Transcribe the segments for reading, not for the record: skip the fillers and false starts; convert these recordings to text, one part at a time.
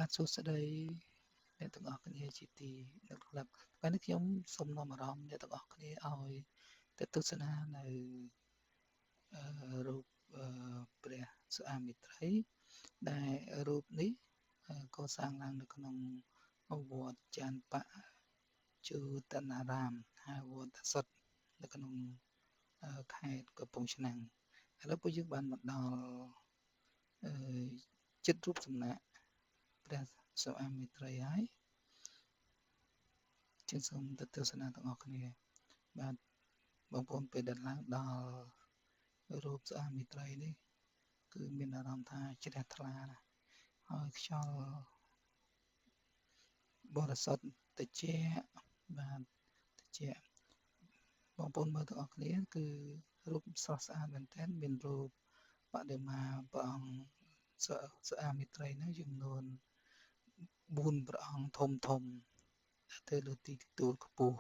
បាទសួស្តីអ្នកទាំងអស់គ្នាជាទីនឹករលឹកថ្ងៃនេះខ្ញុំសូមនាំអារម្មណ៍អ្នកទាំងអស់គ្នាឲ្យទៅទស្សនានៅរូបព្រះសុអាមេត្រីដែលរូបនេះកសាងឡើងនៅក្នុងវត្តចានបៈជូតនារាមហៅវត្តសុទ្ធនៅក្នុងខេត្តកំពង់ឆ្នាំងឥឡូវពួកយើងបានមកដល់ចិត្តរូបសំណាកព្រះសុអាមេត្រីហើយជាសូមទៅទស្សនាទាំងអស់គ្នាបាទបងប្អូនពេលដែលឡើងដល់រូបសុអាមេត្រីនេះគឺមានអារម្មណ៍ថាជ្រះថ្លាណាស់ហើយខ្យល់បរិសុទ្ធត្រជាក់បាទត្រជាក់បងប្អូនមើលទាំងអស់គ្នាគឺរូបស្រស់ស្អាតមែនទែនមានរូបបដិមាព្រះអង្គសុអាមេត្រីនោះចំនួន4ព្រះអង្គធំធំដែលធ្វើលើទីទួលខ្ពស់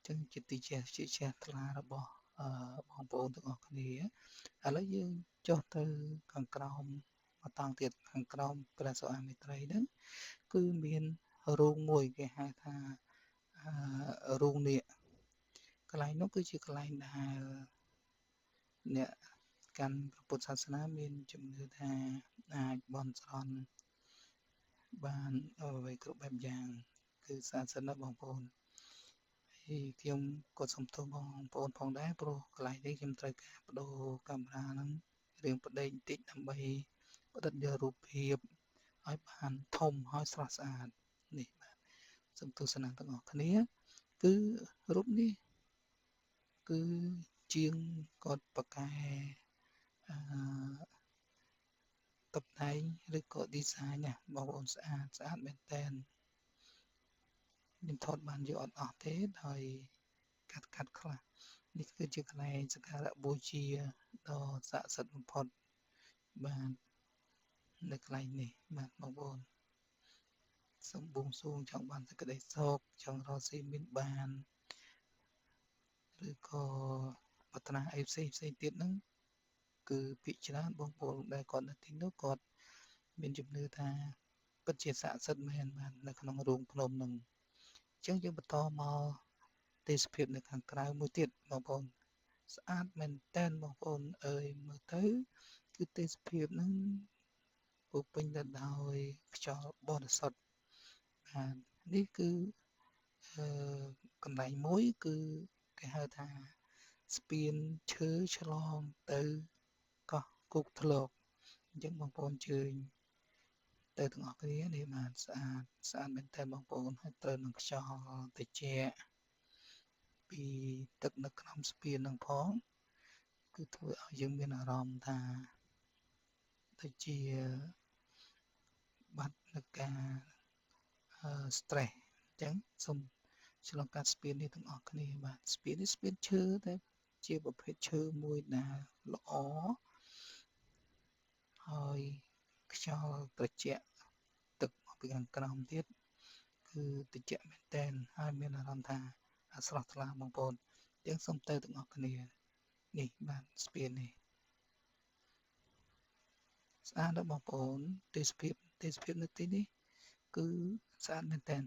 ចឹងជាទីជ្រះថ្លារបស់បងប្អូនទាំងអស់គ្នាឥឡូវយើងចុះទៅខាងក្រោមមកតង់ទៀតខាងក្រោមព្រះសុអាមេត្រីហ្នឹងគឺមានរូងមួយគេហៅថារូងនាគកន្លែងនោះគឺជាកន្លែងដែលអ្នកកាន់ព្រះពុទ្ធសាសនាមានជំនឿថាអាចបន់ស្រន់បានអ្វីគ្រប់បែបយ៉ាងគឺសាសនាបងប្អូនហើយខ្ញុំក៏សូមទោសបងប្អូនផងដែរព្រោះកន្លែងនេះខ្ញុំត្រូវការបដូរកាមេរ៉ាហ្នឹងរៀងប្តេកបន្តិចដើម្បីផ្ដិតយករូបភាពឲ្យបានធំហើយស្រស់ស្អាតនេះបាទសូមទស្សនាទាំងអស់គ្នាគឺរូបនេះគឺជាងគាត់បកែតុបតែងឬក៏ design ណាបងប្អូនស្អាតមែនតើខ្ញុំថតបានយកអត់អស់ទេដោយកាត់ខ្លះនេះគឺជាកន្លែងសក្ការៈបូជាដ៏ស័ក្តិសិទ្ធិបំផុតបាទនៅកន្លែងនេះបាទបងប្អូនសូមបួងសួងចង់បានសេចក្តីសុខចង់រកស៊ីមានបានឬក៏ប្រាថ្នាអីផ្សេងទៀតហ្នឹងគឺភាគច្រើនបងប្អូនដែលគាត់នៅទីនោះគាត់មានជំនឿថាពិតជាស័ក្តិសិទ្ធិមែនបាទនៅក្នុងរូងភ្នំហ្នឹងអញ្ចឹងយើងបន្តមកទេសភាពនៅខាងក្រៅមួយទៀតបងប្អូនស្អាតមែនតែនបងប្អូនអើយមើលទៅគឺទេសភាពហ្នឹងពោពេញទៅដោយខ្យល់បរិសុទ្ធបាទនេះគឺកន្លែងមួយគឺគេហៅថាស្ពានឈើឆ្លងទៅកោះគោកធ្លកអញ្ចឹងបងប្អូនជើញទៅទាំងអស់គ្នានេះបានស្អាតមែនតើបងប្អូនហើយត្រូវនឹងខ្យល់ត្រជាក់ពីទឹកនៅក្នុងស្ពាននឹងផងគឺធ្វើឲ្យយើងមានអារម្មណ៍ថាដូចជាបាត់នៅការ stress អញ្ចឹងសូមឆ្លងកាត់ស្ពាននេះទាំងអស់គ្នាបាទស្ពាននេះស្ពានឈើតែជាប្រភេទឈើមួយដែលល្អហើយខ្យល់ត្រជាក់ទឹកមកពីខាងក្រោមទៀតគឺត្រជាក់មែនតើហើយមានអារម្មណ៍ថាស្រស់ថ្លាបងប្អូនអញ្ចឹងសូមទៅទាំងអស់គ្នានេះបាទស្ពាននេះស្អាតណាស់បងប្អូនទេសភាពនៅទីនេះគឺស្អាតមែនតើ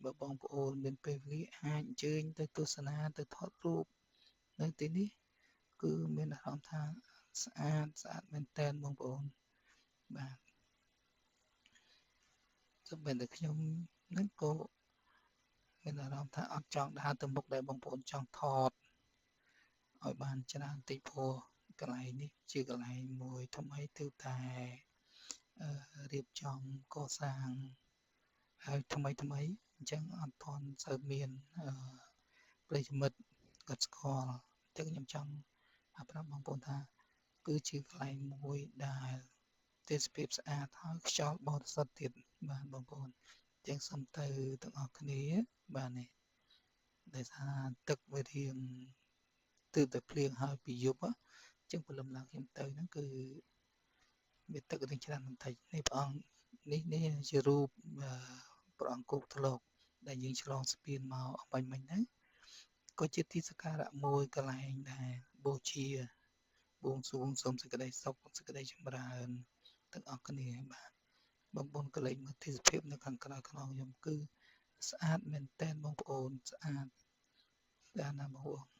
បើបងប្អូនមានពេលវេលាអាចអញ្ជើញទៅទស្សនាទៅថតរូបនៅទីនេះគឺមានអារម្មណ៍ថាស្អាតមែនតើបងប្អូនបាទសូម្បីតែខ្ញុំនឹងក៏មានអារម្មណ៍ថាអត់ចង់ដើរទៅមុខដែលបងប្អូនចង់ថតឲ្យបានច្រើនតិចព្រោះកន្លែងនេះជាកន្លែងមួយថ្មីទើបតែរៀបចំកសាងហើយថ្មីអញ្ចឹងអត់ទាន់សូវមានប្រិយមិត្តគាត់ស្គាល់អញ្ចឹងខ្ញុំចង់ប្រាប់បងប្អូនថាគឺជាកន្លែងមួយដែលទេសភាពស្អាតហើយខ្យល់បរិសុទ្ធទៀតបាទបងប្អូនអញ្ចឹងសូមទៅទាំងអស់គ្នាបាទនេះដែលថាទឹកវារៀងទើបតែភ្លៀងហើយពីយប់អញ្ចឹងព្រលឹមឡើងខ្ញុំទៅហ្នឹងគឺមានទឹករៀងច្រើនបន្តិចនេះព្រះអង្គនេះជារូបព្រះអង្គគោកធ្លកដែលយើងឆ្លងស្ពានមកអំបញ្ញមិញហ្នឹងក៏ជាទីសក្ការៈមួយកន្លែងដែរបូជាបួងសួងសូមសេចក្តីសុខសេចក្តីចម្រើនទាំងអស់គ្នាបាទ បងប្អូនក៏លេចមើលទេសភាពនៅខាងក្រៅខ្នងខ្ញុំគឺស្អាតមែនតែនបងប្អូនស្អាតណាស់បងប្អូន